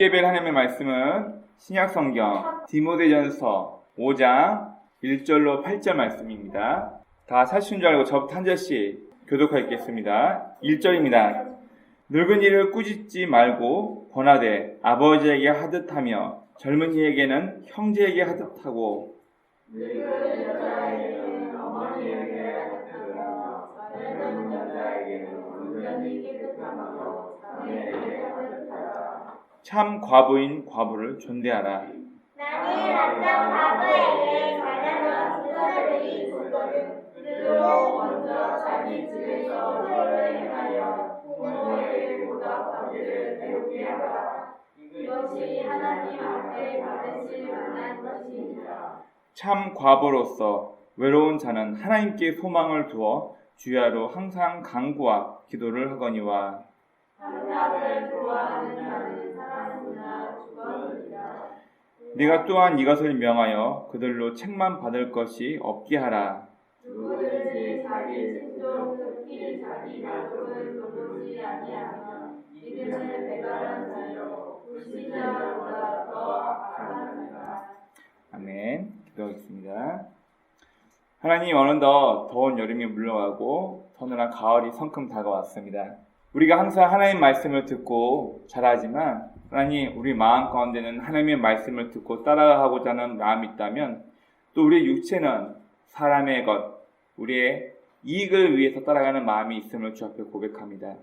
예배를 하나님의 말씀은 신약성경 디모데전서 5장 1절로 8절 말씀입니다. 다 사실인 줄 알고 저부터 한 절씩 교독하겠습니다. 1절입니다. 늙은 이를 꾸짖지 말고 권하되 아버지에게 하듯하며 젊은 이에게는 형제에게 하듯하고 늙은 여자에게는 어머니에게 하듯하며 젊은 여자에게는 온전히 깨끗하며 자매에게 하듯하라. 참 과부인 과부를 존대하라. 남이 남자 과부에게 잘하는 부자들이 있거든. 그들도 먼저 자기 집에서 절을 행하여 부모에게 보답하기를 배우게 하라. 이것이 하나님 앞에 받으실 만한 것입니다. 참 과부로서 외로운 자는 하나님께 소망을 두어 주야로 항상 간구와 기도를 하거니와 하나님을 좋아하는 자는 살았으나 죽었느니라. 네가 또한 이것을 명하여 그들로 책만 받을 것이 없게 하라. 누구든지 자기 친족 특히 자기 가족을 돌보지 아니하며 이들은 배달한 자요 불신자보다 더 악하느니라. 아멘. 기도하겠습니다. 하나님, 어느덧 더운 여름이 물러가고 서늘한 가을이 성큼 다가왔습니다. 우리가 항상 하나님 말씀을 듣고 자라지만 하나님, 우리 마음 가운데는 하나님의 말씀을 듣고 따라가고자 하는 마음이 있다면 또 우리의 육체는 사람의 것, 우리의 이익을 위해서 따라가는 마음이 있음을 주 앞에 고백합니다.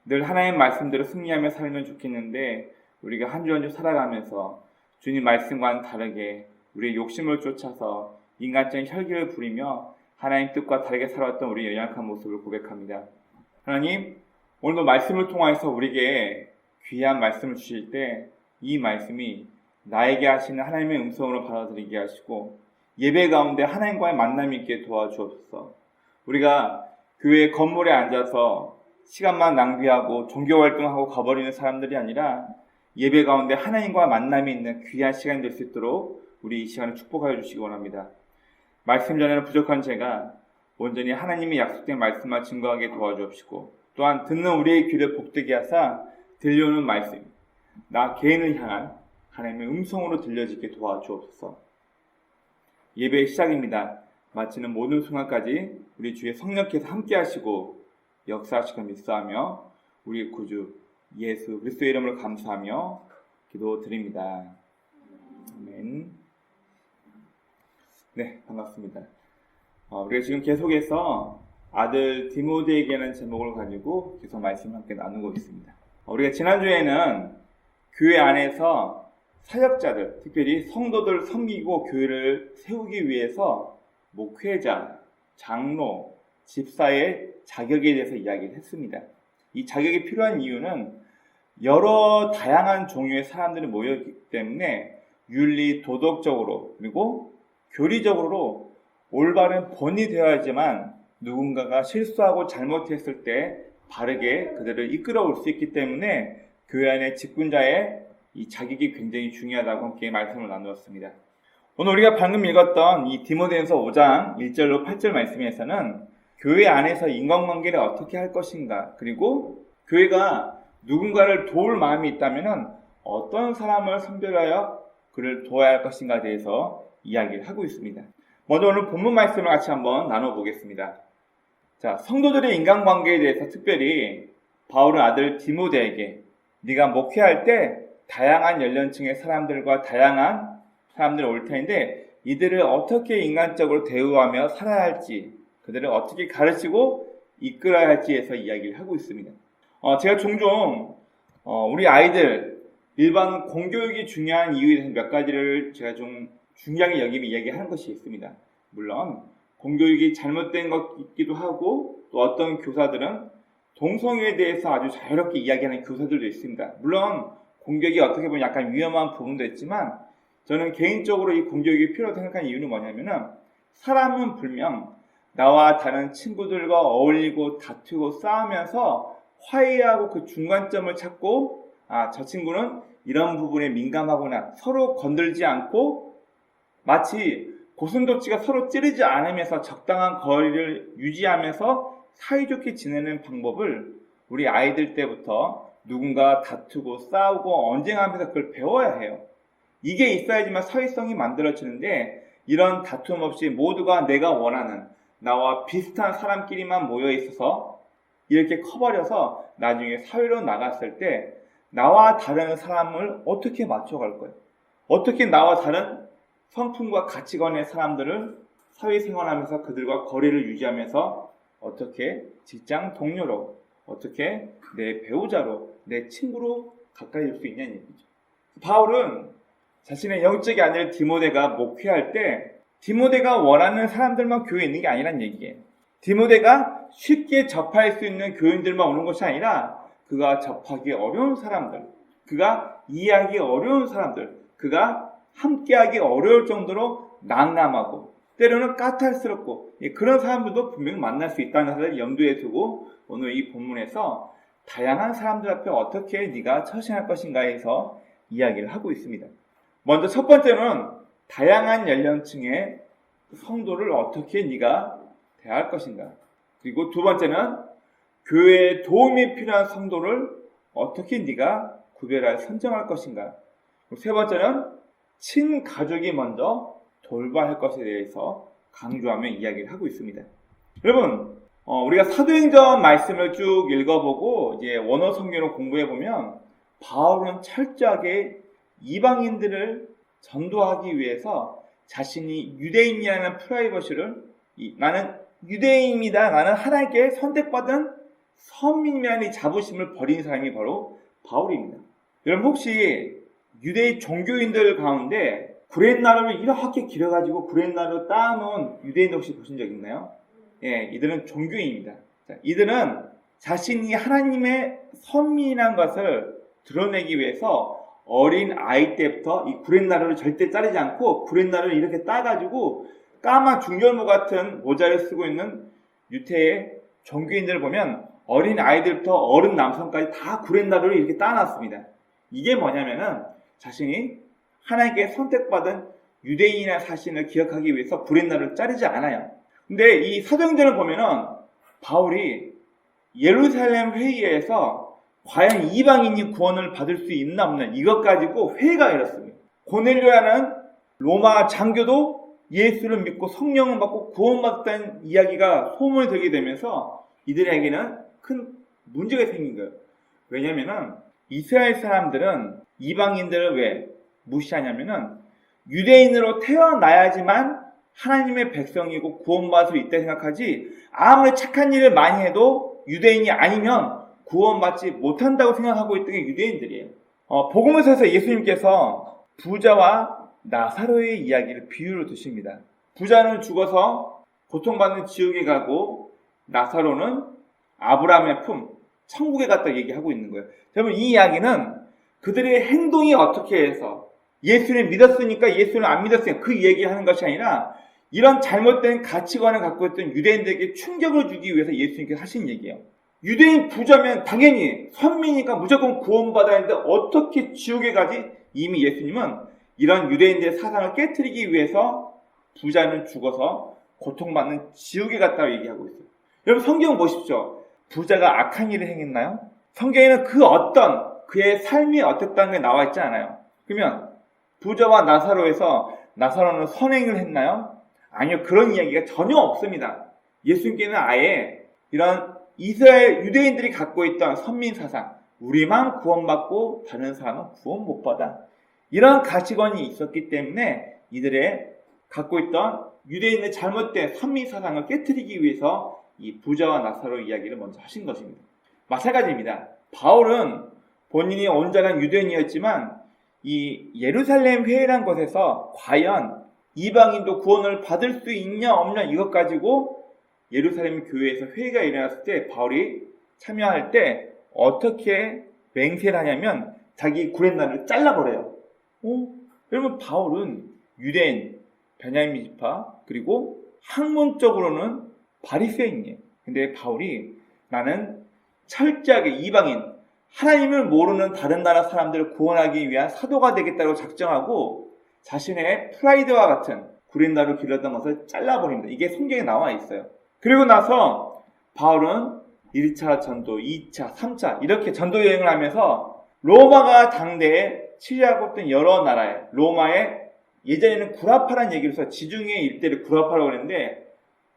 늘 하나님의 말씀대로 승리하며 살면 좋겠는데 우리가 한 주 한 주 살아가면서 주님 말씀과는 다르게 우리의 욕심을 쫓아서 인간적인 혈기를 부리며 하나님 뜻과 다르게 살아왔던 우리의 연약한 모습을 고백합니다. 하나님, 오늘도 말씀을 통해서 우리에게 귀한 말씀을 주실 때 이 말씀이 나에게 하시는 하나님의 음성으로 받아들이게 하시고 예배 가운데 하나님과의 만남이 있게 도와주옵소서. 우리가 교회 건물에 앉아서 시간만 낭비하고 종교활동하고 가버리는 사람들이 아니라 예배 가운데 하나님과 만남이 있는 귀한 시간이 될 수 있도록 우리 이 시간을 축복하여 주시기 원합니다. 말씀 전에는 부족한 제가 온전히 하나님의 약속된 말씀만 증거하게 도와주옵시고 또한 듣는 우리의 귀를 복되게 하사 들려오는 말씀, 나 개인을 향한 하나님의 음성으로 들려지게 도와주옵소서. 예배의 시작입니다. 마치는 모든 순간까지 우리 주의 성령께서 함께 하시고 역사하시고 믿사하며 우리 구주 예수 그리스도의 이름으로 감사하며 기도드립니다. 아멘. 네, 반갑습니다. 우리가 지금 계속해서 아들 디모데에게는 제목을 가지고 계속 말씀을 함께 나누고 있습니다. 우리가 지난주에는 교회 안에서 사역자들, 특별히 성도들 섬기고 교회를 세우기 위해서 목회자, 장로, 집사의 자격에 대해서 이야기를 했습니다. 이 자격이 필요한 이유는 여러 다양한 종류의 사람들이 모였기 때문에 윤리, 도덕적으로 그리고 교리적으로 올바른 본이 되어야지만 누군가가 실수하고 잘못했을 때 바르게 그들을 이끌어올 수 있기 때문에 교회 안의 직분자의 이 자격이 굉장히 중요하다고 함께 말씀을 나누었습니다. 오늘 우리가 방금 읽었던 이 디모데전서 5장 1절로 8절 말씀에서는 교회 안에서 인간관계를 어떻게 할 것인가, 그리고 교회가 누군가를 도울 마음이 있다면 어떤 사람을 선별하여 그를 도와야 할 것인가에 대해서 이야기를 하고 있습니다. 먼저 오늘 본문 말씀을 같이 한번 나눠보겠습니다. 자, 성도들의 인간관계에 대해서 특별히 바울은 아들 디모데에게 네가 목회할 때 다양한 연령층의 사람들과 다양한 사람들이 올 텐데 이들을 어떻게 인간적으로 대우하며 살아야 할지, 그들을 어떻게 가르치고 이끌어야 할지에서 이야기를 하고 있습니다. 제가 종종 우리 아이들 일반 공교육이 중요한 이유에 대해서 몇 가지를 제가 좀 중요하게 여기며 이야기하는 것이 있습니다. 물론 공교육이 잘못된 것 있기도 하고 또 어떤 교사들은 동성애에 대해서 아주 자유롭게 이야기하는 교사들도 있습니다. 물론 공교육이 어떻게 보면 약간 위험한 부분도 있지만 저는 개인적으로 이 공교육이 필요하다고 생각하는 이유는 뭐냐면은 사람은 분명 나와 다른 친구들과 어울리고 다투고 싸우면서 화해하고 그 중간점을 찾고 저 친구는 이런 부분에 민감하구나, 서로 건들지 않고 마치 고슴도치가 서로 찌르지 않으면서 적당한 거리를 유지하면서 사이좋게 지내는 방법을 우리 아이들 때부터 누군가 다투고 싸우고 언쟁하면서 그걸 배워야 해요. 이게 있어야지만 사회성이 만들어지는데 이런 다툼 없이 모두가 내가 원하는 나와 비슷한 사람끼리만 모여 있어서 이렇게 커버려서 나중에 사회로 나갔을 때 나와 다른 사람을 어떻게 맞춰갈 거예요? 어떻게 나와 다른 성품과 가치관의 사람들을 사회생활하면서 그들과 거리를 유지하면서 어떻게 직장 동료로, 어떻게 내 배우자로, 내 친구로 가까이 올 수 있냐는 얘기죠. 바울은 자신의 영적인 아들 디모데가 목회할 때 디모데가 원하는 사람들만 교회에 있는 게 아니란 얘기예요. 디모데가 쉽게 접할 수 있는 교인들만 오는 것이 아니라 그가 접하기 어려운 사람들, 그가 이해하기 어려운 사람들, 그가 함께하기 어려울 정도로 난감하고 때로는 까탈스럽고 그런 사람들도 분명히 만날 수 있다는 것을 염두에 두고 오늘 이 본문에서 다양한 사람들 앞에 어떻게 네가 처신할 것인가에서 이야기를 하고 있습니다. 먼저 첫 번째는 다양한 연령층의 성도를 어떻게 네가 대할 것인가. 그리고 두 번째는 교회에 도움이 필요한 성도를 어떻게 네가 구별할 선정할 것인가. 그리고 세 번째는 친가족이 먼저 돌봐야 할 것에 대해서 강조하며 이야기를 하고 있습니다. 여러분, 우리가 사도행전 말씀을 쭉 읽어보고 이제 원어 성경을 공부해보면 바울은 철저하게 이방인들을 전도하기 위해서 자신이 유대인이라는 프라이버시를 나는 유대인입니다. 나는 하나님께 선택받은 선민이라는 이 자부심을 버린 사람이 바로 바울입니다. 여러분 혹시 유대인 종교인들 가운데 구렛나루를 이렇게 길어가지고 구렛나루 따놓은 유대인 혹시 보신 적 있나요? 예, 이들은 종교인입니다. 자, 이들은 자신이 하나님의 선민이라는 것을 드러내기 위해서 어린 아이 때부터 이 구렛나루를 절대 자르지 않고 구렛나루를 이렇게 따가지고 까만 중절모 같은 모자를 쓰고 있는 유태의 종교인들을 보면 어린 아이들부터 어른 남성까지 다 구렛나루를 이렇게 따놨습니다. 이게 뭐냐면은 자신이 하나님께 선택받은 유대인이라는 사실을 기억하기 위해서 구렛나루를 자르지 않아요. 근데 이 사도행전을 보면은 바울이 예루살렘 회의에서 과연 이방인이 구원을 받을 수 있나 없나 이것 가지고 회의가 열었습니다. 고넬료라는 로마 장교도 예수를 믿고 성령을 받고 구원받았다는 이야기가 소문이 되게 되면서 이들에게는 큰 문제가 생긴 거예요. 왜냐면은 이스라엘 사람들은 이방인들을 왜 무시하냐면은 유대인으로 태어나야지만 하나님의 백성이고 구원받을 수 있다 생각하지 아무리 착한 일을 많이 해도 유대인이 아니면 구원받지 못한다고 생각하고 있던 게 유대인들이에요. 복음서에서 예수님께서 부자와 나사로의 이야기를 비유로 드십니다. 부자는 죽어서 고통받는 지옥에 가고 나사로는 아브라함의 품, 천국에 갔다 얘기하고 있는 거예요. 여러분 이 이야기는 그들의 행동이 어떻게 해서 예수를 믿었으니까 예수를 안 믿었으니까 그 얘기하는 것이 아니라 이런 잘못된 가치관을 갖고 있던 유대인들에게 충격을 주기 위해서 예수님께서 하신 얘기예요. 유대인 부자면 당연히 선민이니까 무조건 구원받아야 하는데 어떻게 지옥에 가지? 이미 예수님은 이런 유대인들의 사상을 깨트리기 위해서 부자는 죽어서 고통받는 지옥에 갔다고 얘기하고 있어요. 여러분 성경 보십시오. 부자가 악한 일을 행했나요? 성경에는 그 어떤 그의 삶이 어땠다는 게 나와 있지 않아요. 그러면 부자와 나사로에서 나사로는 선행을 했나요? 아니요. 그런 이야기가 전혀 없습니다. 예수님께는 아예 이런 이스라엘 유대인들이 갖고 있던 선민 사상, 우리만 구원받고 다른 사람은 구원 못 받아. 이런 가치관이 있었기 때문에 이들의 갖고 있던 유대인의 잘못된 선민 사상을 깨트리기 위해서 이 부자와 나사로 이야기를 먼저 하신 것입니다. 마찬가지입니다. 바울은 본인이 온전한 유대인이었지만 이 예루살렘 회의란 곳에서 과연 이방인도 구원을 받을 수 있냐 없냐 이것 가지고 예루살렘 교회에서 회의가 일어났을 때 바울이 참여할 때 어떻게 맹세를 하냐면 자기 구렛나루를 잘라버려요. 여러분 바울은 유대인, 베냐민 지파 그리고 학문적으로는 바리새인이에요. 근데 바울이 나는 철저하게 이방인, 하나님을 모르는 다른 나라 사람들을 구원하기 위한 사도가 되겠다고 작정하고 자신의 프라이드와 같은 구렛나루 길렀던 것을 잘라버립니다. 이게 성경에 나와 있어요. 그리고 나서 바울은 1차 전도, 2차, 3차 이렇게 전도 여행을 하면서 로마가 당대에 치리하고 있던 여러 나라에 로마의 예전에는 구라파라는 얘기를 해서 지중해 일대를 구라파라고 그랬는데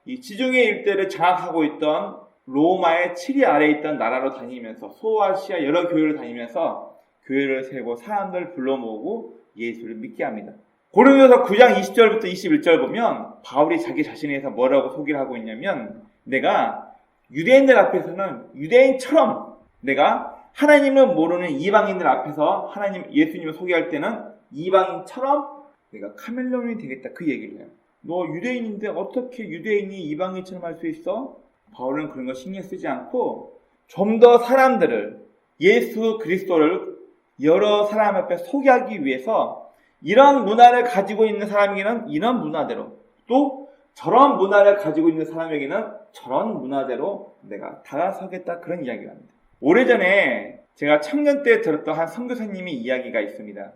이 지중해 일대를 장악하고 있던 로마의 치리 아래에 있던 나라로 다니면서 소아시아 여러 교회를 다니면서 교회를 세우고 사람들을 불러 모으고 예수를 믿게 합니다. 고린도서 9장 20절부터 21절 보면 바울이 자기 자신에 대해서 뭐라고 소개를 하고 있냐면 내가 유대인들 앞에서는 유대인처럼 내가 하나님을 모르는 이방인들 앞에서 하나님 예수님을 소개할 때는 이방인처럼 내가 카멜레온이 되겠다 그 얘기를 해요. 너 유대인인데 어떻게 유대인이 이방인처럼 할 수 있어? 바울은 그런 거 신경 쓰지 않고 좀 더 사람들을 예수 그리스도를 여러 사람 앞에 소개하기 위해서 이런 문화를 가지고 있는 사람에게는 이런 문화대로 또 저런 문화를 가지고 있는 사람에게는 저런 문화대로 내가 다가서겠다 그런 이야기를 합니다. 오래전에 제가 청년 때 들었던 한 선교사님의 이야기가 있습니다.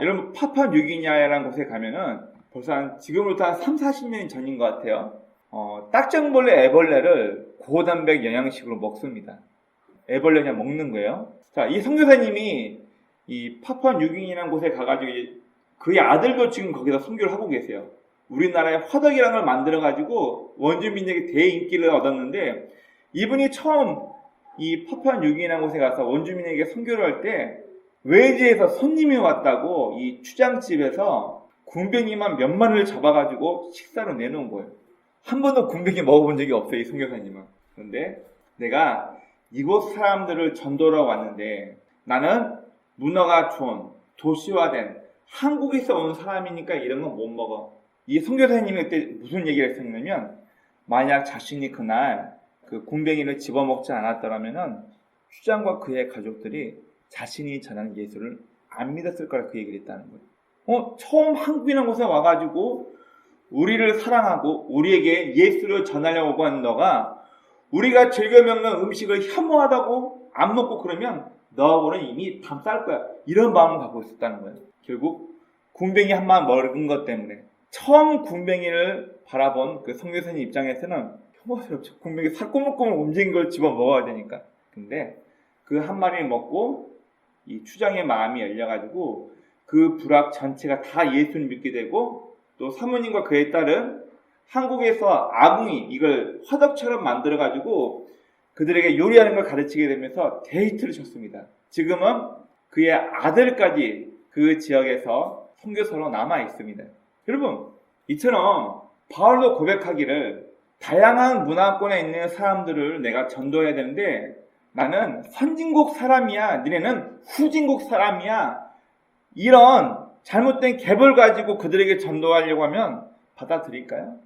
여러분 파푸아뉴기니아라는 곳에 가면은 벌써 지금부터 한 3, 40년 전인 것 같아요. 딱정벌레 애벌레를 고단백 영양식으로 먹습니다. 애벌레 그냥 먹는 거예요. 자, 이 선교사님이 이 파푸아뉴기니아라는 곳에 가가지고 그의 아들도 지금 거기서 선교를 하고 계세요. 우리나라에 화덕이라는 걸 만들어가지고 원주민에게 대인기를 얻었는데 이분이 처음 이 파푸아뉴기니아라는 곳에 가서 원주민에게 선교를 할 때 외지에서 손님이 왔다고 이 추장집에서 군뱅이만 몇 마리를 잡아가지고 식사로 내놓은 거예요. 한 번도 군뱅이 먹어본 적이 없어요, 이 선교사님은. 그런데 내가 이곳 사람들을 전도하러 왔는데 나는 문화가 좋은 도시화된 한국에서 온 사람이니까 이런 건 못 먹어. 이 선교사님이 그때 무슨 얘기를 했었냐면 만약 자신이 그날 그 군뱅이를 집어먹지 않았더라면은 추장과 그의 가족들이 자신이 전하는 예수를 안 믿었을 거라 그 얘기를 했다는 거예요. 처음 한국이라는 곳에 와가지고 우리를 사랑하고 우리에게 예수를 전하려고 하는 너가 우리가 즐겨 먹는 음식을 혐오하다고 안 먹고 그러면 너하고는 이미 담 쌀 거야. 이런 마음을 갖고 있었다는 거예요. 결국 군뱅이 한 마리 먹은 것 때문에 처음 군뱅이를 바라본 그 선교사님 입장에서는 혐오스럽죠. 군뱅이 살꼬물꼬물 움직인 걸 집어 먹어야 되니까. 근데 그 한 마리를 먹고 이 추장의 마음이 열려가지고 그 부락 전체가 다 예수를 믿게 되고 또 사모님과 그의 딸은 한국에서 아궁이 이걸 화덕처럼 만들어가지고 그들에게 요리하는 걸 가르치게 되면서 데이트를 쳤습니다. 지금은 그의 아들까지 그 지역에서 선교사로 남아 있습니다. 여러분, 이처럼 바울도 고백하기를 다양한 문화권에 있는 사람들을 내가 전도해야 되는데 나는 선진국 사람이야, 니네는 후진국 사람이야, 이런 잘못된 갭을 가지고 그들에게 전도하려고 하면 받아들일까요?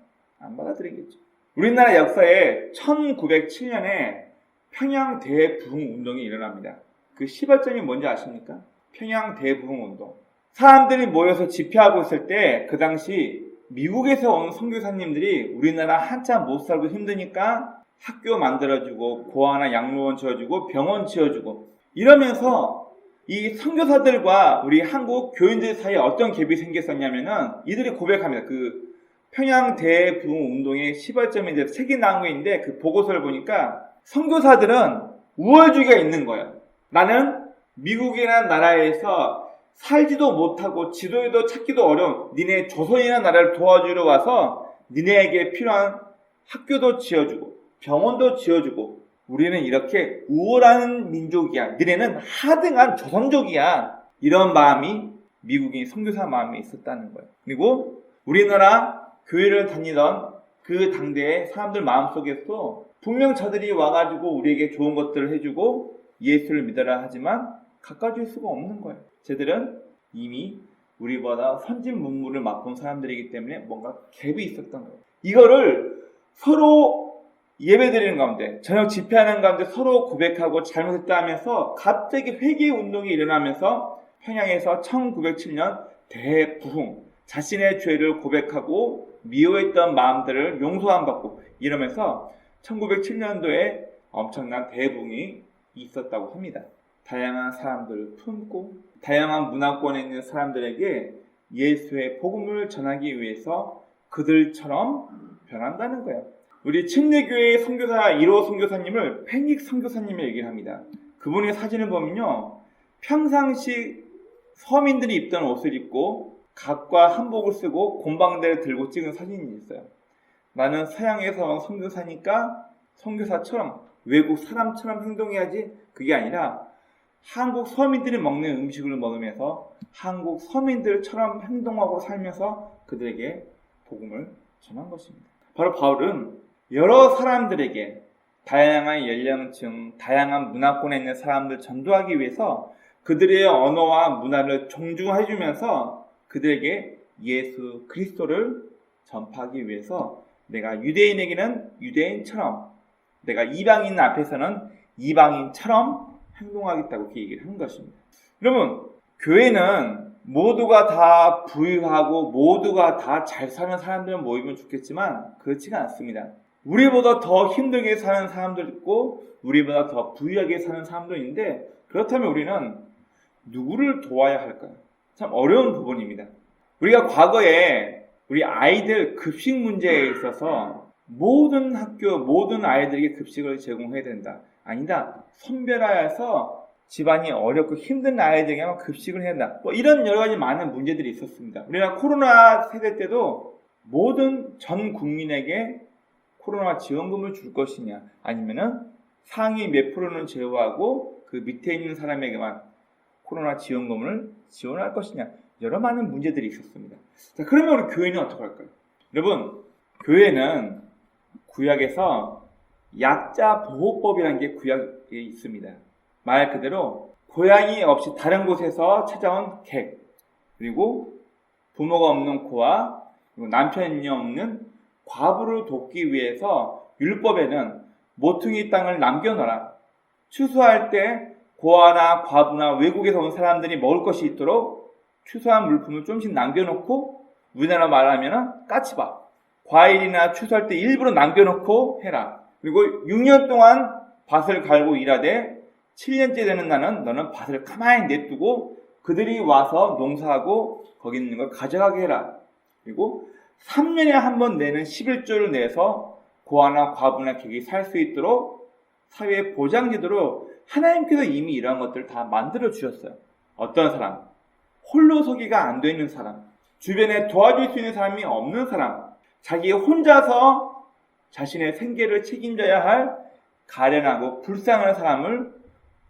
안 받아들이겠죠. 우리나라 역사에 1907년에 평양 대부흥 운동이 일어납니다. 그 시발점이 뭔지 아십니까? 평양 대부흥 운동. 사람들이 모여서 집회하고 있을 때 그 당시 미국에서 온 선교사님들이 우리나라 한참 못 살고 힘드니까 학교 만들어주고 고아나 양로원 지어주고 병원 지어주고 이러면서 이 선교사들과 우리 한국 교인들 사이에 어떤 갭이 생겼었냐면은 이들이 고백합니다. 그 평양 대부흥 운동의 시발점이 이제 책이 나온 게 있는데 그 보고서를 보니까 선교사들은 우월주의가 있는 거예요. 나는 미국이라는 나라에서 살지도 못하고 지도에도 찾기도 어려운 니네 조선이라는 나라를 도와주러 와서 니네에게 필요한 학교도 지어주고 병원도 지어주고 우리는 이렇게 우월한 민족이야. 니네는 하등한 조선족이야. 이런 마음이 미국인 선교사 마음에 있었다는 거예요. 그리고 우리나라 교회를 다니던 그 당대의 사람들 마음속에서도 분명 저들이 와가지고 우리에게 좋은 것들을 해주고 예수를 믿어라 하지만 가까워질 수가 없는 거예요. 쟤들은 이미 우리보다 선진 문물을 맛본 사람들이기 때문에 뭔가 갭이 있었던 거예요. 이거를 서로 예배드리는 가운데 저녁 집회하는 가운데 서로 고백하고 잘못했다 하면서 갑자기 회개 운동이 일어나면서 평양에서 1907년 대부흥 자신의 죄를 고백하고 미워했던 마음들을 용서함 받고 이러면서 1907년도에 엄청난 대부흥이 있었다고 합니다. 다양한 사람들을 품고 다양한 문화권에 있는 사람들에게 예수의 복음을 전하기 위해서 그들처럼 변한다는 거예요. 우리 침례교회의 선교사 1호 선교사님을 페닉 선교사님이 얘기를 합니다. 그분의 사진을 보면요, 평상시 서민들이 입던 옷을 입고 각과 한복을 쓰고 곰방대를 들고 찍은 사진이 있어요. 나는 서양에서 온 선교사니까 선교사처럼 외국 사람처럼 행동해야지, 그게 아니라 한국 서민들이 먹는 음식을 먹으면서 한국 서민들처럼 행동하고 살면서 그들에게 복음을 전한 것입니다. 바로 바울은 여러 사람들에게, 다양한 연령층, 다양한 문화권에 있는 사람들 전도하기 위해서 그들의 언어와 문화를 존중해주면서 그들에게 예수 그리스도를 전파하기 위해서 내가 유대인에게는 유대인처럼, 내가 이방인 앞에서는 이방인처럼 행동하겠다고 이렇게 얘기를 한 것입니다. 여러분, 교회는 모두가 다 부유하고 모두가 다 잘 사는 사람들은 모이면 좋겠지만 그렇지가 않습니다. 우리보다 더 힘들게 사는 사람도 있고 우리보다 더 부유하게 사는 사람도 있는데, 그렇다면 우리는 누구를 도와야 할까요? 참 어려운 부분입니다. 우리가 과거에 우리 아이들 급식 문제에 있어서 모든 학교, 모든 아이들에게 급식을 제공해야 된다, 아니다, 선별하여서 집안이 어렵고 힘든 아이들에게만 급식을 해야 한다, 뭐 이런 여러 가지 많은 문제들이 있었습니다. 우리가 코로나 세대 때도 모든 전 국민에게 코로나 지원금을 줄 것이냐, 아니면은 상위 몇 프로는 제외하고 그 밑에 있는 사람에게만 코로나 지원금을 지원할 것이냐, 여러 많은 문제들이 있었습니다. 자, 그러면 우리 교회는 어떻게 할까요? 여러분, 교회는 구약에서 약자 보호법이라는 게 구약에 있습니다. 말 그대로 고향이 없이 다른 곳에서 찾아온 객, 그리고 부모가 없는 고아, 그리고 남편이 없는 과부를 돕기 위해서 율법에는 모퉁이 땅을 남겨놓아라, 추수할 때 고아나 과부나 외국에서 온 사람들이 먹을 것이 있도록 추수한 물품을 좀씩 남겨놓고, 우리나라 말하면 까치밥, 과일이나 추수할 때 일부러 남겨놓고 해라. 그리고 6년 동안 밭을 갈고 일하되 7년째 되는 나는 너는 밭을 가만히 냅두고 그들이 와서 농사하고 거기 있는 걸 가져가게 해라. 그리고 3년에 한 번 내는 11조를 내서 고아나 과부나 객이 살 수 있도록 사회 보장제도로 하나님께서 이미 이러한 것들을 다 만들어 주셨어요. 어떤 사람, 홀로 서기가 안 되는 사람, 주변에 도와줄 수 있는 사람이 없는 사람, 자기 혼자서 자신의 생계를 책임져야 할 가련하고 불쌍한 사람을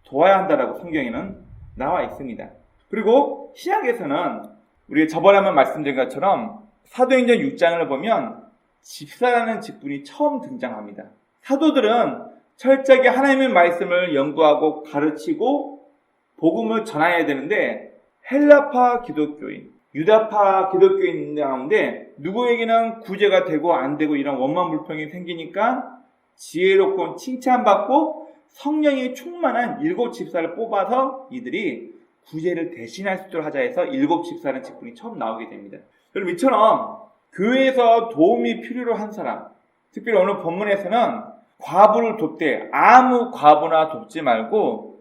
도와야 한다라고 성경에는 나와 있습니다. 그리고 신약에서는 우리가 저번에 한번 말씀드린 것처럼 사도행전 6장을 보면 집사라는 직분이 처음 등장합니다. 사도들은 철저하게 하나님의 말씀을 연구하고 가르치고 복음을 전해야 되는데, 헬라파 기독교인, 유다파 기독교인 가운데 누구에게는 구제가 되고 안 되고 이런 원만 불평이 생기니까 지혜롭고 칭찬받고 성령이 충만한 7 집사를 뽑아서 이들이 구제를 대신할 수 있도록 하자 해서 7 집사라는 직분이 처음 나오게 됩니다. 여러분, 이처럼 교회에서 도움이 필요로 한 사람, 특별히 오늘 본문에서는 과부를 돕되 아무 과부나 돕지 말고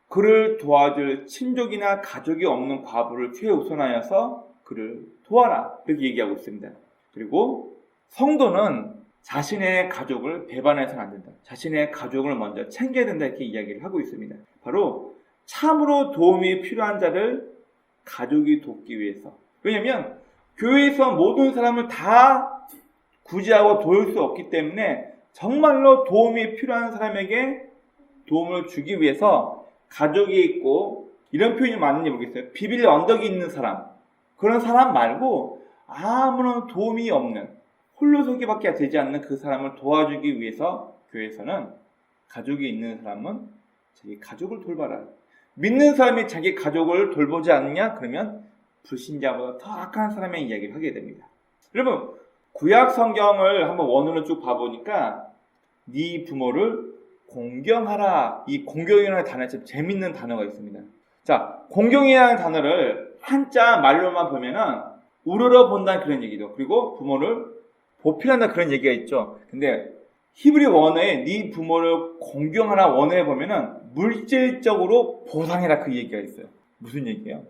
그를 도와줄 친족이나 가족이 없는 과부를 최우선하여서 그를 도와라, 이렇게 얘기하고 있습니다. 그리고 성도는 자신의 가족을 배반해서는 안 된다, 자신의 가족을 먼저 챙겨야 된다, 이렇게 이야기를 하고 있습니다. 바로 참으로 도움이 필요한 자를 가족이 돕기 위해서. 왜냐하면 교회에서 모든 사람을 다 구제하고 도울 수 없기 때문에 정말로 도움이 필요한 사람에게 도움을 주기 위해서 가족이 있고, 이런 표현이 맞는지 모르겠어요, 비빌 언덕이 있는 사람, 그런 사람 말고 아무런 도움이 없는 홀로서기밖에 되지 않는 그 사람을 도와주기 위해서 교회에서는 가족이 있는 사람은 자기 가족을 돌봐라. 믿는 사람이 자기 가족을 돌보지 않느냐? 그러면 불신자보다 더 악한 사람의 이야기를 하게 됩니다. 여러분, 구약 성경을 한번 원어로 쭉 봐보니까 네 부모를 공경하라, 이 공경이라는 단어에 참 재밌는 단어가 있습니다. 자, 공경이라는 단어를 한자 말로만 보면은 우러러 본다는 그런 얘기죠. 그리고 부모를 보필한다 그런 얘기가 있죠. 근데 히브리 원어에 네 부모를 공경하라 원어에 보면은 물질적으로 보상해라 그 얘기가 있어요. 무슨 얘기예요?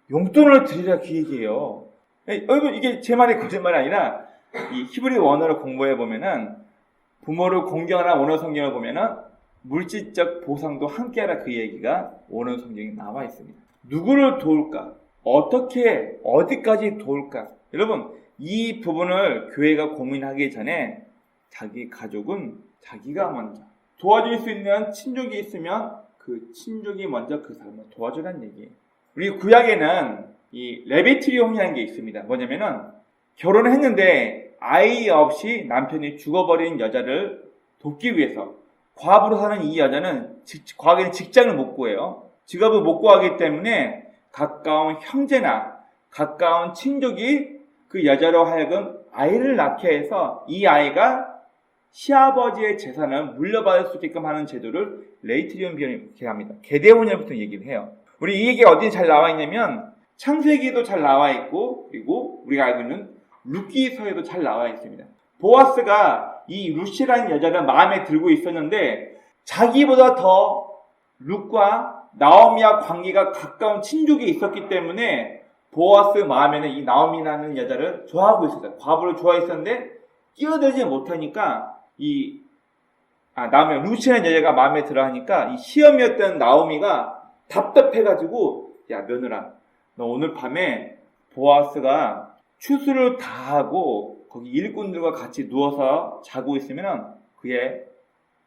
용돈을 드리라 그 얘기예요. 여러분, 이게 제 말이 거짓말이 아니라 이 히브리 원어를 공부해 보면은 부모를 공경하라 원어 성경을 보면은 물질적 보상도 함께하라 그 얘기가 원어 성경에 나와 있습니다. 누구를 도울까? 어떻게 어디까지 도울까? 여러분 이 부분을 교회가 고민하기 전에 자기 가족은 자기가 먼저 도와줄 수 있는 친족이 있으면 그 친족이 먼저 그 사람을 도와주라는 얘기예요. 우리 구약에는 이 레비트리온이라는 게 있습니다. 뭐냐면은 결혼을 했는데 아이 없이 남편이 죽어버린 여자를 돕기 위해서 과부로 사는 이 여자는 과거에는 직장을 못 구해요. 직업을 못 구하기 때문에 가까운 형제나 가까운 친족이 그 여자로 하여금 아이를 낳게 해서 이 아이가 시아버지의 재산을 물려받을 수 있게끔 하는 제도를 레이트리온 비혼이라고 합니다. 게데온이부터 얘기를 해요. 우리 이 얘기가 어디 잘 나와 있냐면 창세기도 잘 나와 있고 그리고 우리가 알고 있는 룻기서에도 잘 나와 있습니다. 보아스가 이 룻이라는 여자를 마음에 들고 있었는데 자기보다 더 룻과 나오미와 관계가 가까운 친족이 있었기 때문에 보아스 마음에는 이 나오미라는 여자를 좋아하고 있었어요. 과부를 좋아했었는데 끼어들지 못하니까 룻이라는 여자가 마음에 들어 하니까 이 시험이었던 나오미가 답답해가지고 야 며느라 너 오늘 밤에 보아스가 추수를 다 하고 거기 일꾼들과 같이 누워서 자고 있으면 그의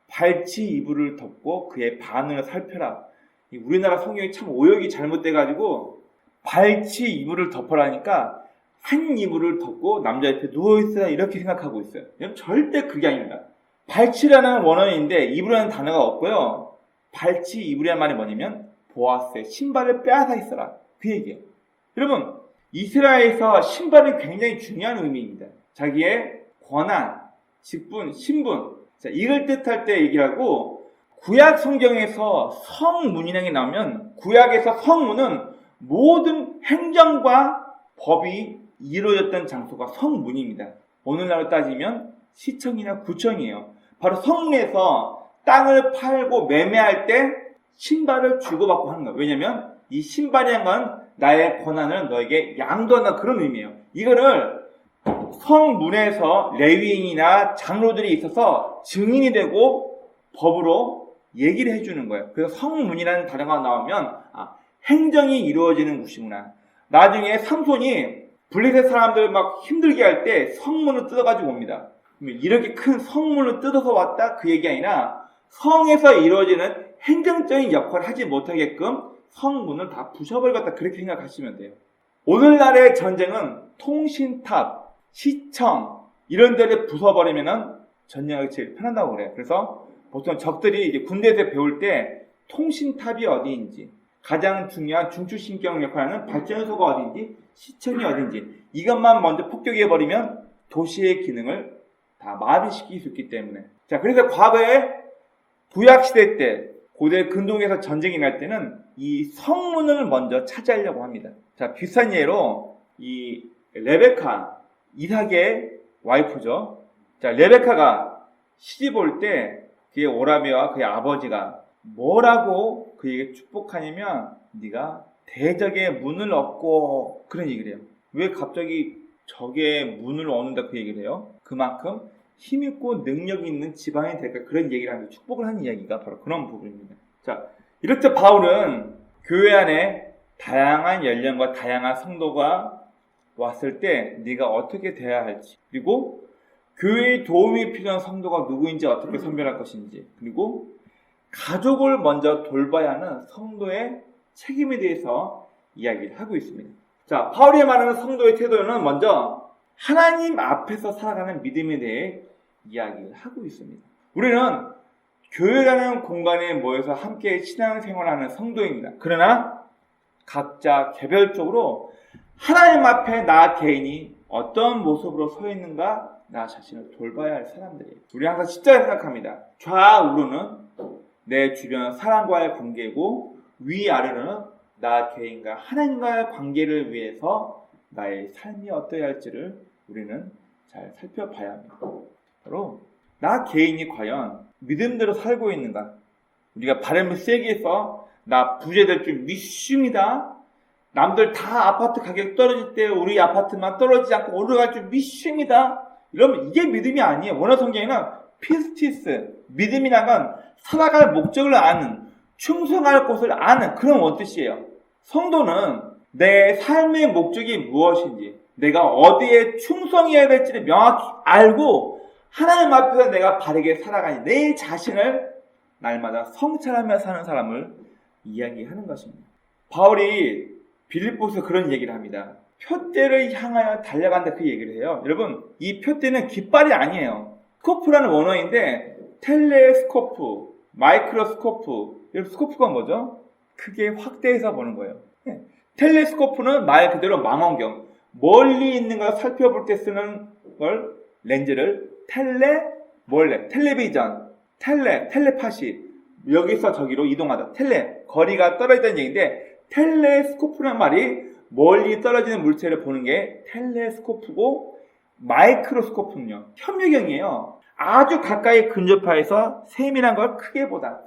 발치 이불을 덮고 그의 반응을 살펴라. 우리나라 성경이 참 오역이 잘못돼가지고 발치 이불을 덮어라니까 한 이불을 덮고 남자 옆에 누워있으라 이렇게 생각하고 있어요. 절대 그게 아닙니다. 발치라는 원어인데 이불이라는 단어가 없고요. 발치 이불이라는 말이 뭐냐면 보아스의 신발을 빼앗아 있어라. 그 얘기예요. 여러분 이스라엘에서 신발이 굉장히 중요한 의미입니다. 자기의 권한, 직분, 신분 이걸 뜻할 때 얘기를 하고 구약 성경에서 성문이라는 게 나오면 구약에서 성문은 모든 행정과 법이 이루어졌던 장소가 성문입니다. 오늘날로 따지면 시청이나 구청이에요. 바로 성문에서 땅을 팔고 매매할 때 신발을 주고받고 하는 거예요. 왜냐하면 이 신발이란 건 나의 권한을 너에게 양도한다 그런 의미예요. 이거를 성문에서 레위인이나 장로들이 있어서 증인이 되고 법으로 얘기를 해주는 거예요. 그래서 성문이라는 단어가 나오면 행정이 이루어지는 곳이구나. 나중에 삼손이 블레셋 사람들 막 힘들게 할 때 성문을 뜯어가지고 옵니다. 이렇게 큰 성문을 뜯어서 왔다 그 얘기 아니라 성에서 이루어지는 행정적인 역할을 하지 못하게끔 성문을 다 부셔버리겠다 그렇게 생각하시면 돼요. 오늘날의 전쟁은 통신탑, 시청 이런 데를 부숴버리면 전쟁하기 제일 편하다고 그래요. 그래서 보통 적들이 이제 군대에서 배울 때 통신탑이 어디인지 가장 중요한 중추신경 역할하는 발전소가 어딘지 시청이 어딘지 이것만 먼저 폭격해버리면 도시의 기능을 다 마비시킬 수 있기 때문에 자 그래서 과거에 구약시대 때 고대 근동에서 전쟁이 날 때는 이 성문을 먼저 차지하려고 합니다. 자 비슷한 예로 이 레베카 이삭의 와이프죠. 자 레베카가 시집 올 때 그의 오라비와 그의 아버지가 뭐라고 그에게 축복하냐면 네가 대적의 문을 얻고 그런 얘기를 해요. 왜 갑자기 적의 문을 얻는다 그 얘기를 해요? 그만큼 힘있고 능력이 있는 지방이 될까 그런 얘기를 하는데 축복을 하는 이야기가 바로 그런 부분입니다. 자 이렇듯 바울은 교회 안에 다양한 연령과 다양한 성도가 왔을 때 네가 어떻게 대해야 할지 그리고 교회의 도움이 필요한 성도가 누구인지 어떻게 선별할 것인지 그리고 가족을 먼저 돌봐야 하는 성도의 책임에 대해서 이야기를 하고 있습니다. 자, 바울이 말하는 성도의 태도는 먼저 하나님 앞에서 살아가는 믿음에 대해 이야기를 하고 있습니다. 우리는 교회라는 공간에 모여서 함께 신앙생활하는 성도입니다. 그러나 각자 개별적으로 하나님 앞에 나 개인이 어떤 모습으로 서 있는가 나 자신을 돌봐야 할 사람들이에요. 우리 항상 십자가 생각합니다. 좌우로는 내 주변 사람과의 관계고 위아래로는 나 개인과 하나님과의 관계를 위해서 나의 삶이 어떠해야 할지를 우리는 잘 살펴봐야 합니다. 바로 나 개인이 과연 믿음대로 살고 있는가? 우리가 바람을 세게 해서 나 부재될 줄 믿습니다. 남들 다 아파트 가격 떨어질 때 우리 아파트만 떨어지지 않고 오르갈 줄 믿습니다. 여러분 이게 믿음이 아니에요. 원어 성경에는 피스티스, 믿음이란 건 살아갈 목적을 아는, 충성할 곳을 아는 그런 뜻이에요. 성도는 내 삶의 목적이 무엇인지, 내가 어디에 충성해야 될지를 명확히 알고 하나님 앞에서 내가 바르게 살아가니 내 자신을 날마다 성찰하며 사는 사람을 이야기하는 것입니다. 바울이 빌립보서 그런 얘기를 합니다. 표대를 향하여 달려간다 그 얘기를 해요. 여러분 이 표대는 깃발이 아니에요. 스코프라는 원어인데 텔레스코프, 마이크로스코프. 여러분 스코프가 뭐죠? 크게 확대해서 보는 거예요. 텔레스코프는 말 그대로 망원경, 멀리 있는 걸 살펴볼 때 쓰는 걸 렌즈를 텔레비전, 텔레파시, 여기서 저기로 이동하다. 거리가 떨어지다는 얘기인데 텔레스코프라는 말이 멀리 떨어지는 물체를 보는 게 텔레스코프고, 마이크로스코프는요 현미경이에요. 아주 가까이 근접하여서 세밀한 걸 크게 보다.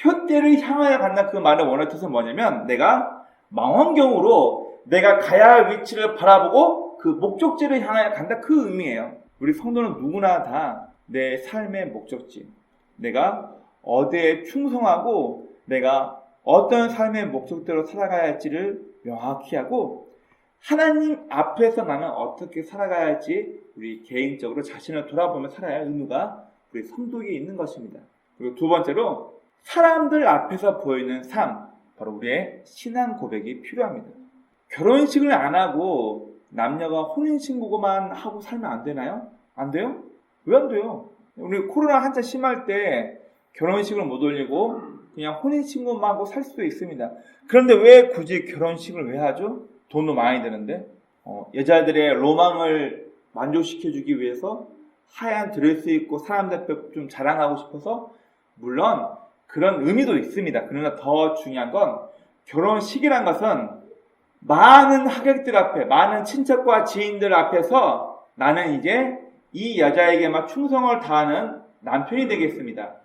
표대를 향하여 간다 그 말의 원어 뜻은 뭐냐면 내가 망원경으로 내가 가야 할 위치를 바라보고 그 목적지를 향하여 간다 그 의미예요. 우리 성도는 누구나 다 내 삶의 목적지, 내가 어디에 충성하고 내가 어떤 삶의 목적대로 살아가야 할지를 명확히 하고 하나님 앞에서 나는 어떻게 살아가야 할지 우리 개인적으로 자신을 돌아보며 살아야 할 의무가 우리 성도에게 있는 것입니다. 그리고 두 번째로 사람들 앞에서 보이는 삶, 바로 우리의 신앙 고백이 필요합니다. 결혼식을 안 하고 남녀가 혼인신고만 하고 살면 안 되나요? 안 돼요? 왜 안 돼요? 우리 코로나 한참 심할 때 결혼식을 못 올리고 그냥 혼인신고만 하고 살 수도 있습니다. 그런데 왜 굳이 결혼식을 왜 하죠? 돈도 많이 드는데 여자들의 로망을 만족시켜주기 위해서 하얀 드레스 입고 사람들 앞에 좀 자랑하고 싶어서, 물론 그런 의미도 있습니다. 그러나 더 중요한 건 결혼식이란 것은 많은 하객들 앞에, 많은 친척과 지인들 앞에서 나는 이제 이 여자에게만 충성을 다하는 남편이 되겠습니다.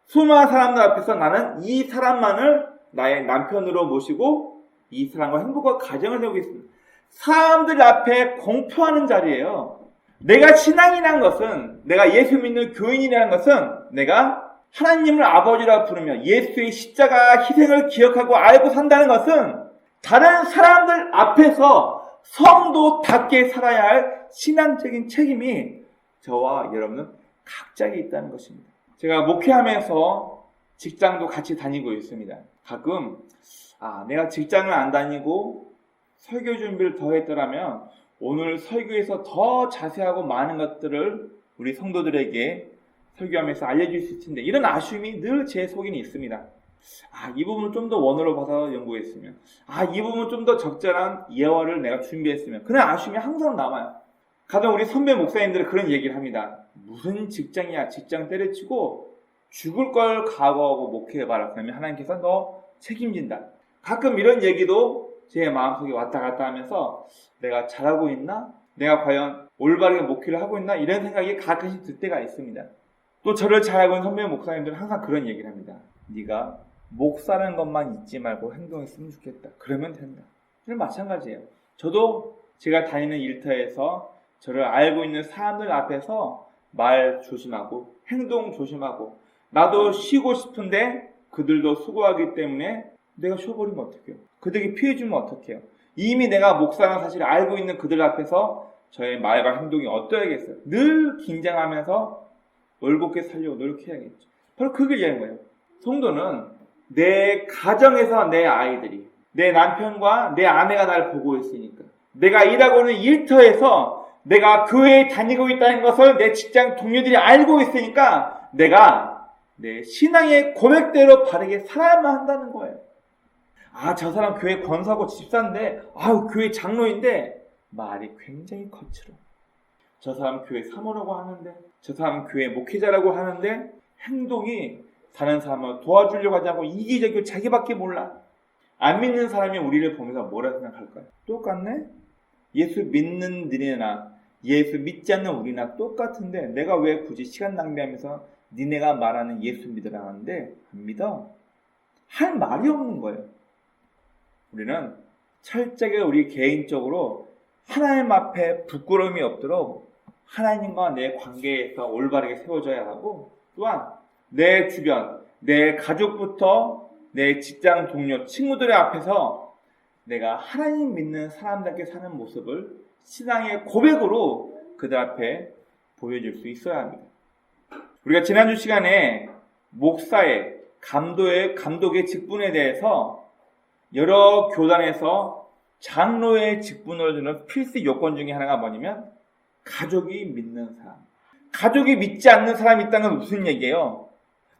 수많은 사람들 앞에서 나는 이 사람만을 나의 남편으로 모시고 이 사람과 행복한 가정을 세우겠습니다. 사람들 앞에 공표하는 자리예요. 내가 신앙이라는 것은, 내가 예수 믿는 교인이라는 것은 내가 하나님을 아버지라 부르며 예수의 십자가 희생을 기억하고 알고 산다는 것은 다른 사람들 앞에서 성도답게 살아야 할 신앙적인 책임이 저와 여러분은 각자에게 있다는 것입니다. 제가 목회하면서 직장도 같이 다니고 있습니다. 가끔 내가 직장을 안 다니고 설교 준비를 더 했더라면 오늘 설교에서 더 자세하고 많은 것들을 우리 성도들에게 설교하면서 알려줄 수 있을 텐데, 이런 아쉬움이 늘 제 속에는 있습니다. 이 부분을 좀 더 원어로 봐서 연구했으면, 이 부분은 좀 더 적절한 예화를 내가 준비했으면, 그런 아쉬움이 항상 남아요. 가끔 우리 선배 목사님들은 그런 얘기를 합니다. 무슨 직장이야, 직장 때려치고 죽을 걸 각오하고 목회해봐라. 그러면 하나님께서 너 책임진다. 가끔 이런 얘기도 제 마음속에 왔다 갔다 하면서 내가 잘하고 있나? 내가 과연 올바르게 목회를 하고 있나? 이런 생각이 가끔씩 들 때가 있습니다. 또 저를 잘 알고 있는 선배 목사님들은 항상 그런 얘기를 합니다. 네가 목사라는 것만 잊지 말고 행동했으면 좋겠다. 그러면 된다. 이런 마찬가지예요. 저도 제가 다니는 일터에서 저를 알고 있는 사람들 앞에서 말 조심하고 행동 조심하고, 나도 쉬고 싶은데 그들도 수고하기 때문에 내가 쉬어버리면 어떡해요? 그들에게 피해주면 어떡해요? 이미 내가 목사라는 사실을 알고 있는 그들 앞에서 저의 말과 행동이 어떠야겠어요? 늘 긴장하면서 올곧게 살려고 노력해야겠죠. 바로 그걸 얘기하는 거예요. 성도는 내 가정에서 내 아이들이, 내 남편과 내 아내가 날 보고 있으니까, 내가 일하고 있는 일터에서 내가 교회에 다니고 있다는 것을 내 직장 동료들이 알고 있으니까 내가 내 신앙의 고백대로 바르게 살아야만 한다는 거예요. 저 사람 교회 권사고 집사인데, 교회 장로인데 말이 굉장히 거칠어. 저 사람 교회 사모라고 하는데, 저 사람 교회 목회자라고 하는데 행동이 다른 사람을 도와주려고 하지 않고 이기적이고 자기밖에 몰라. 안 믿는 사람이 우리를 보면서 뭐라 생각할까요? 똑같네? 예수 믿는 너네나 예수 믿지 않는 우리나 똑같은데 내가 왜 굳이 시간 낭비하면서 니네가 말하는 예수 믿으라 하는데 안 믿어? 할 말이 없는 거예요. 우리는 철저하게 우리 개인적으로 하나님 앞에 부끄러움이 없도록 하나님과 내 관계에서 올바르게 세워져야 하고, 또한 내 주변, 내 가족부터 내 직장 동료, 친구들의 앞에서 내가 하나님 믿는 사람답게 사는 모습을 신앙의 고백으로 그들 앞에 보여줄 수 있어야 합니다. 우리가 지난주 시간에 목사의 감독의 직분에 대해서 여러 교단에서 장로의 직분을 주는 필수 요건 중에 하나가 뭐냐면 가족이 믿는 사람. 가족이 믿지 않는 사람이 있다는 건 무슨 얘기예요?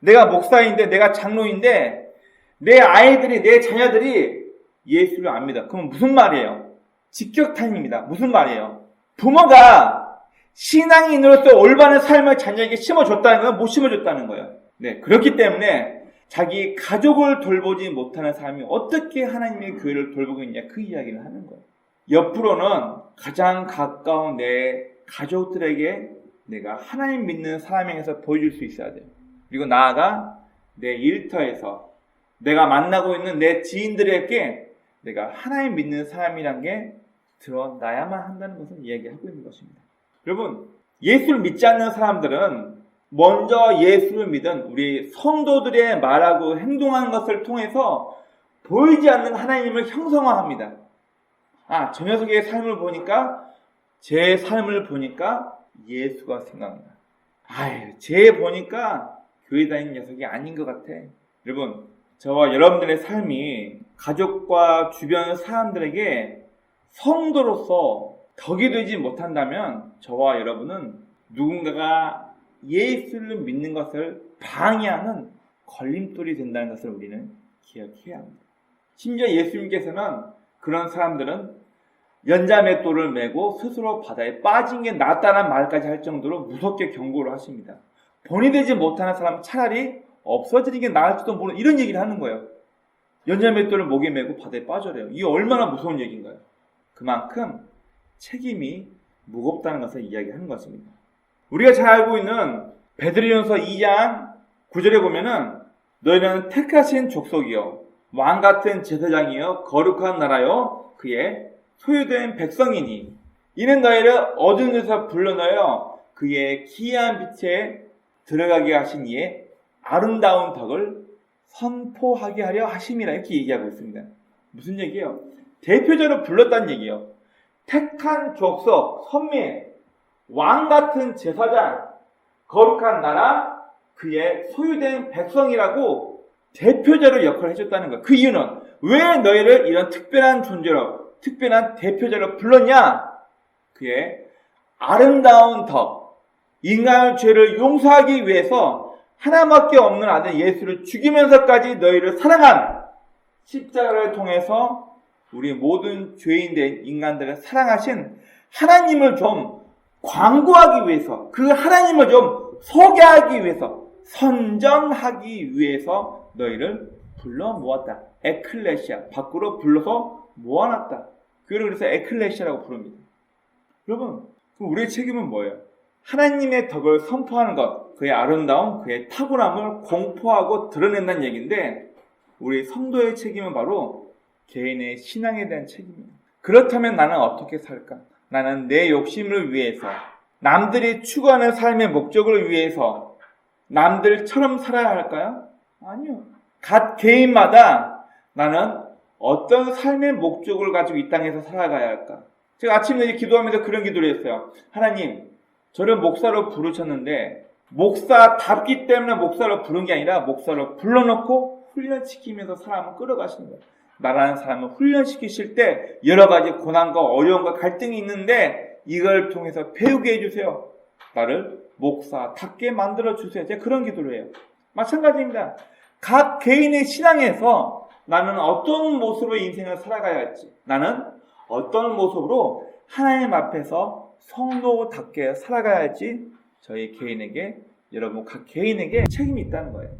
내가 목사인데, 내가 장로인데 내 아이들이, 내 자녀들이 예수를 안 믿어. 그럼 무슨 말이에요? 직격탄입니다. 무슨 말이에요? 부모가 신앙인으로서 올바른 삶을 자녀에게 심어줬다는 건 못 심어줬다는 거예요. 네, 그렇기 때문에 자기 가족을 돌보지 못하는 사람이 어떻게 하나님의 교회를 돌보고 있냐, 그 이야기를 하는 거예요. 옆으로는 가장 가까운 내 가족들에게 내가 하나님 믿는 사람에게서 보여줄 수 있어야 돼요. 그리고 나아가 내 일터에서 내가 만나고 있는 내 지인들에게 내가 하나님 믿는 사람이란 게 드러나야만 한다는 것을 이야기하고 있는 것입니다. 여러분, 예수를 믿지 않는 사람들은 먼저 예수를 믿은 우리 성도들의 말하고 행동하는 것을 통해서 보이지 않는 하나님을 형성화합니다. 아, 저 녀석의 삶을 보니까, 제 삶을 보니까 예수가 생각나. 아유, 쟤 보니까 교회 다니는 녀석이 아닌 것 같아. 여러분, 저와 여러분들의 삶이 가족과 주변 사람들에게 성도로서 덕이 되지 못한다면 저와 여러분은 누군가가 예수를 믿는 것을 방해하는 걸림돌이 된다는 것을 우리는 기억해야 합니다. 심지어 예수님께서는 그런 사람들은 연자맷돌을 메고 스스로 바다에 빠진 게 낫다는 말까지 할 정도로 무섭게 경고를 하십니다. 본이 되지 못하는 사람은 차라리 없어지는 게 나을지도 모르는 이런 얘기를 하는 거예요. 연자맷돌을 목에 메고 바다에 빠져래요. 이게 얼마나 무서운 얘기인가요? 그만큼 책임이 무겁다는 것을 이야기하는 것입니다. 우리가 잘 알고 있는 베드로전서 2장 9절에 보면은 너희는 택하신 족속이요 왕같은 제사장이요 거룩한 나라요 그의 소유된 백성이니 이는 너희를 어두운 데서 불러넣어 그의 기이한 빛에 들어가게 하신 이의 아름다운 덕을 선포하게 하려 하심이라 이렇게 얘기하고 있습니다. 무슨 얘기예요? 대표적으로 불렀다는 얘기예요. 택한 족속, 선민, 왕같은 제사장, 거룩한 나라, 그의 소유된 백성이라고 대표자로 역할을 해줬다는 거예요. 그 이유는 왜 너희를 이런 특별한 존재로, 특별한 대표자로 불렀냐? 그의 아름다운 덕, 인간의 죄를 용서하기 위해서 하나밖에 없는 아들 예수를 죽이면서까지 너희를 사랑한 십자가를 통해서 우리 모든 죄인된 인간들을 사랑하신 하나님을 좀 광고하기 위해서, 그 하나님을 좀 소개하기 위해서, 선전하기 위해서 너희를 불러 모았다. 에클레시아, 밖으로 불러서 모아놨다. 그래서 에클레시아라고 부릅니다. 여러분, 그럼 우리의 책임은 뭐예요? 하나님의 덕을 선포하는 것, 그의 아름다움, 그의 탁월함을 공포하고 드러낸다는 얘기인데 우리 성도의 책임은 바로 개인의 신앙에 대한 책임이에요. 그렇다면 나는 어떻게 살까? 나는 내 욕심을 위해서, 남들이 추구하는 삶의 목적을 위해서 남들처럼 살아야 할까요? 아니요. 각 개인마다 나는 어떤 삶의 목적을 가지고 이 땅에서 살아가야 할까? 제가 아침에 기도하면서 그런 기도를 했어요. 하나님, 저를 목사로 부르셨는데 목사답기 때문에 목사로 부른 게 아니라 목사로 불러놓고 훈련시키면서 사람을 끌어가시는 거예요. 나라는 사람을 훈련시키실 때 여러 가지 고난과 어려움과 갈등이 있는데 이걸 통해서 배우게 해주세요. 나를 목사답게 만들어주세요. 제가 그런 기도를 해요. 마찬가지입니다. 각 개인의 신앙에서 나는 어떤 모습으로 인생을 살아가야 할지, 나는 어떤 모습으로 하나님 앞에서 성도답게 살아가야 할지 저희 개인에게, 여러분 각 개인에게 책임이 있다는 거예요.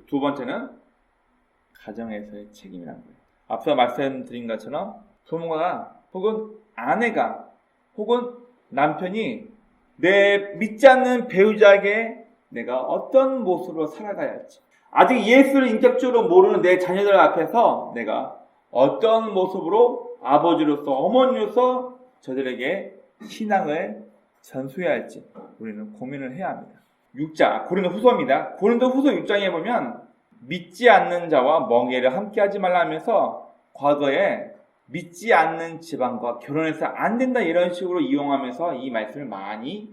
두 번째는 가정에서의 책임이라는 거예요. 앞서 말씀드린 것처럼 부모가 혹은 아내가 혹은 남편이 내 믿지 않는 배우자에게 내가 어떤 모습으로 살아가야 할지, 아직 예수를 인격적으로 모르는 내 자녀들 앞에서 내가 어떤 모습으로 아버지로서 어머니로서 저들에게 신앙을 전수해야 할지 우리는 고민을 해야 합니다. 6장, 고린도 후서입니다. 고린도 후서 6장에 보면 믿지 않는 자와 멍에를 함께 하지 말라 하면서 과거에 믿지 않는 지방과 결혼해서 안 된다 이런 식으로 이용하면서 이 말씀을 많이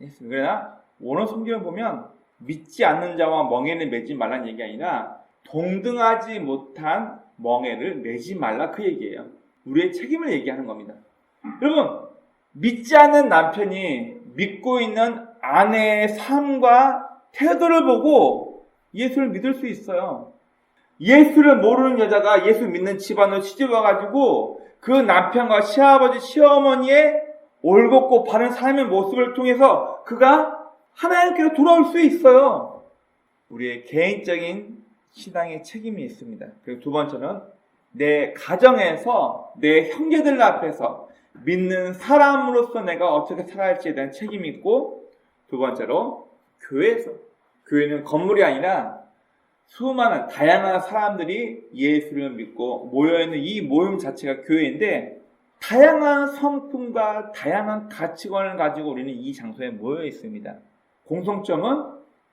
했습니다. 그러나 원어 성경을 보면 믿지 않는 자와 멍에를 매지 말라는 얘기 아니라 동등하지 못한 멍에를 매지 말라 그 얘기예요. 우리의 책임을 얘기하는 겁니다. 여러분, 믿지 않는 남편이 믿고 있는 아내의 삶과 태도를 보고 예수를 믿을 수 있어요. 예수를 모르는 여자가 예수 믿는 집안으로 시집 와가지고 그 남편과 시아버지, 시어머니의 올곧고 바른 삶의 모습을 통해서 그가 하나님께로 돌아올 수 있어요. 우리의 개인적인 신앙의 책임이 있습니다. 그리고 두 번째는 내 가정에서 내 형제들 앞에서 믿는 사람으로서 내가 어떻게 살아야 할지에 대한 책임이 있고, 두 번째로 교회에서, 교회는 건물이 아니라 수많은 다양한 사람들이 예수를 믿고 모여있는 이 모임 자체가 교회인데, 다양한 성품과 다양한 가치관을 가지고 우리는 이 장소에 모여 있습니다. 공통점은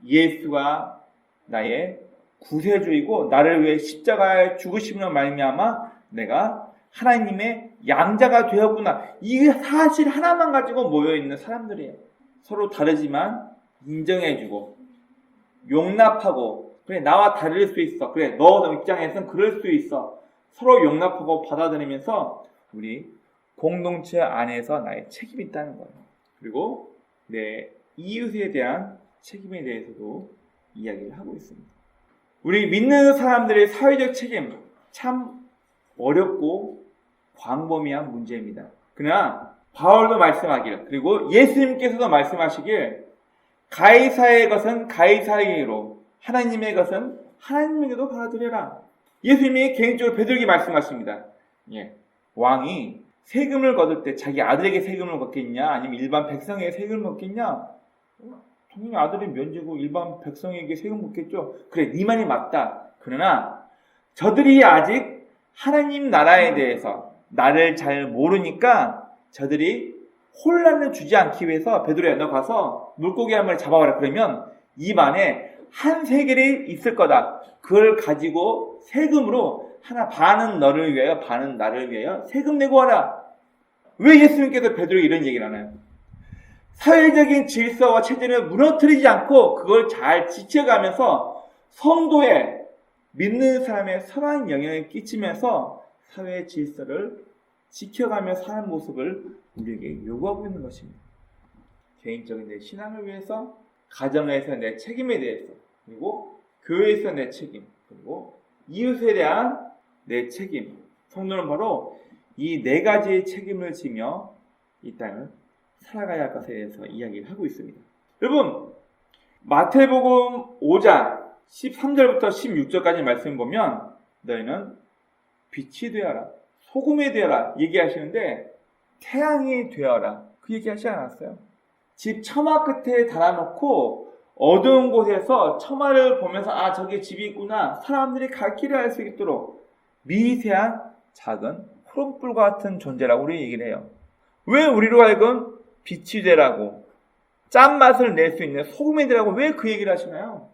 예수가 나의 구세주이고 나를 위해 십자가에 죽으심으로 말미암아 내가 하나님의 양자가 되었구나. 이 사실 하나만 가지고 모여있는 사람들이에요. 서로 다르지만 인정해주고 용납하고, 그래 나와 다를 수 있어, 그래 너 입장에서는 그럴 수 있어, 서로 용납하고 받아들이면서 우리 공동체 안에서 나의 책임이 있다는 거예요. 그리고 내 이웃에 대한 책임에 대해서도 이야기를 하고 있습니다. 우리 믿는 사람들의 사회적 책임 참 어렵고 광범위한 문제입니다. 그러나 바울도 말씀하길, 그리고 예수님께서도 말씀하시길, 가이사의 것은 가이사에게로, 하나님의 것은 하나님에게도 받아들여라. 예수님이 개인적으로 베드로에게 말씀하십니다. 왕이 세금을 거둘 때 자기 아들에게 세금을 걷겠냐, 아니면 일반 백성에게 세금을 걷겠냐? 당연히 아들이 면제고 일반 백성에게 세금 걷겠죠. 그래, 네 말이 맞다. 그러나 저들이 아직 하나님 나라에 대해서 나를 잘 모르니까 저들이 혼란을 주지 않기 위해서 베드로야, 너 가서 물고기 한 마리 잡아와라. 그러면 입 안에 한 세겔이 있을 거다. 그걸 가지고 세금으로 하나, 반은 너를 위하여 반은 나를 위하여 세금 내고 와라. 왜 예수님께서 베드로에게 이런 얘기를 하나요? 사회적인 질서와 체제를 무너뜨리지 않고 그걸 잘 지켜가면서 성도의, 믿는 사람의 선한 영향을 끼치면서 사회의 질서를 지켜가며 사는 모습을 우리에게 요구하고 있는 것입니다. 개인적인 내 신앙을 위해서, 가정에서 내 책임에 대해서, 그리고 교회에서 내 책임, 그리고 이웃에 대한 내 책임. 성도는 바로 이 네 가지의 책임을 지며 이 땅을 살아가야 할 것에 대해서 이야기를 하고 있습니다. 여러분, 마태복음 5장 13절부터 16절까지 말씀 보면 너희는 빛이 되어라, 소금이 되어라 얘기하시는데, 태양이 되어라 그 얘기하시지 않았어요? 집 처마 끝에 달아놓고 어두운 곳에서 처마를 보면서 아, 저기 집이 있구나, 사람들이 갈 길을 알 수 있도록 미세한 작은 푸른불 같은 존재라고 우리 얘기를 해요. 왜 우리로 하여금 빛이 되라고, 짠맛을 낼 수 있는 소금이 되라고 왜 그 얘기를 하시나요?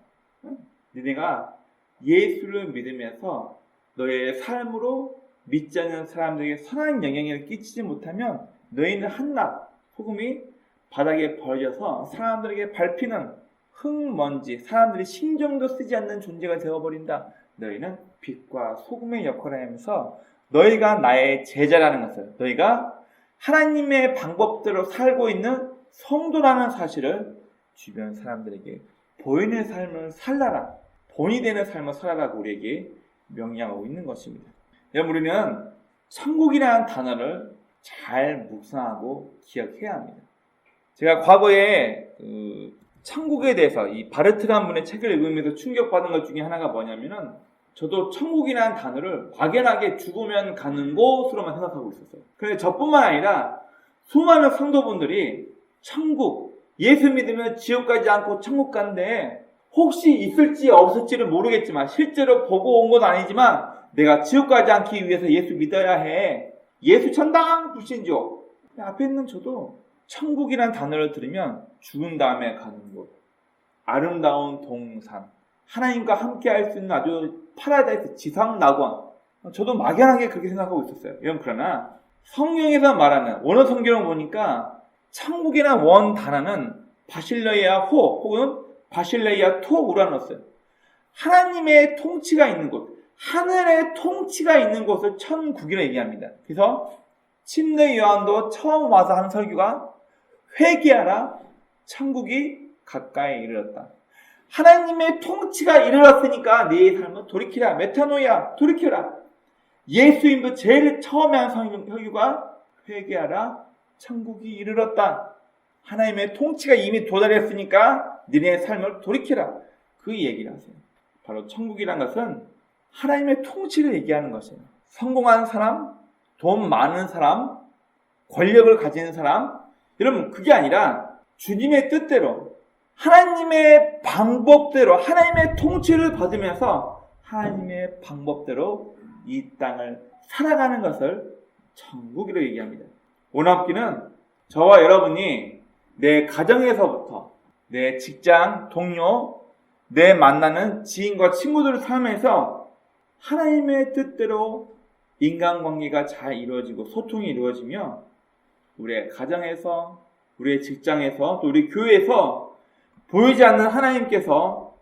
너네가 예수를 믿으면서 너의 삶으로 믿지 않는 사람들에게 선한 영향을 끼치지 못하면 너희는 한낱 소금이 바닥에 버려져서 사람들에게 밟히는 흙먼지, 사람들이 신경도 쓰지 않는 존재가 되어버린다. 너희는 빛과 소금의 역할을 하면서 너희가 나의 제자라는 것을, 너희가 하나님의 방법대로 살고 있는 성도라는 사실을 주변 사람들에게 보이는 삶을 살라라, 본이 되는 삶을 살아라고 우리에게 명령하고 있는 것입니다. 여러분, 우리는 천국이라는 단어를 잘 묵상하고 기억해야 합니다. 제가 과거에 천국에 대해서 이 바르트란 분의 책을 읽으면서 충격받은 것 중에 하나가 뭐냐면은, 저도 천국이라는 단어를 막연하게 죽으면 가는 곳으로만 생각하고 있었어요. 그런데 저뿐만 아니라 수많은 성도분들이 천국, 예수 믿으면 지옥 가지 않고 천국 간데, 혹시 있을지 없을지를 모르겠지만 실제로 보고 온 건 아니지만 내가 지옥 가지 않기 위해서 예수 믿어야 해. 예수 천당 불신족. 앞에 있는 저도 천국이란 단어를 들으면 죽은 다음에 가는 곳, 아름다운 동산, 하나님과 함께 할 수 있는 아주 파라다이스 지상낙원. 저도 막연하게 그렇게 생각하고 있었어요. 그러나 성경에서 말하는 원어 성경을 보니까 천국이라는 원 단어는 바실레이아 호 혹은 바실레이아 토 우라노스, 하나님의 통치가 있는 곳, 하늘의 통치가 있는 곳을 천국이라고 얘기합니다. 그래서 침례 요한도 처음 와서 한 설교가 회개하라, 천국이 가까이 이르렀다. 하나님의 통치가 이르렀으니까 네 삶을 돌이키라, 메타노이아, 돌이켜라. 예수님도 제일 처음에 한 설교가 회개하라, 천국이 이르렀다. 하나님의 통치가 이미 도달했으니까 너네 삶을 돌이키라. 그 얘기를 하세요. 바로 천국이란 것은 하나님의 통치를 얘기하는 것이에요. 성공한 사람, 돈 많은 사람, 권력을 가진 사람, 여러분 그게 아니라 주님의 뜻대로, 하나님의 방법대로, 하나님의 통치를 받으면서 하나님의 방법대로 이 땅을 살아가는 것을 천국이라고 얘기합니다. 오남기는 저와 여러분이 내 가정에서부터 내 직장, 동료, 내 만나는 지인과 친구들을 살면서 하나님의 뜻대로 인간관계가 잘 이루어지고 소통이 이루어지며 우리의 가정에서, 우리의 직장에서, 또 우리 교회에서 보이지 않는 하나님께서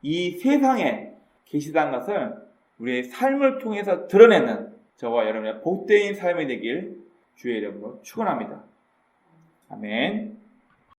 이 세상에 계시다는 것을 우리의 삶을 통해서 드러내는 저와 여러분의 복되인 삶이 되길 주의 이름으로 축원합니다. 아멘.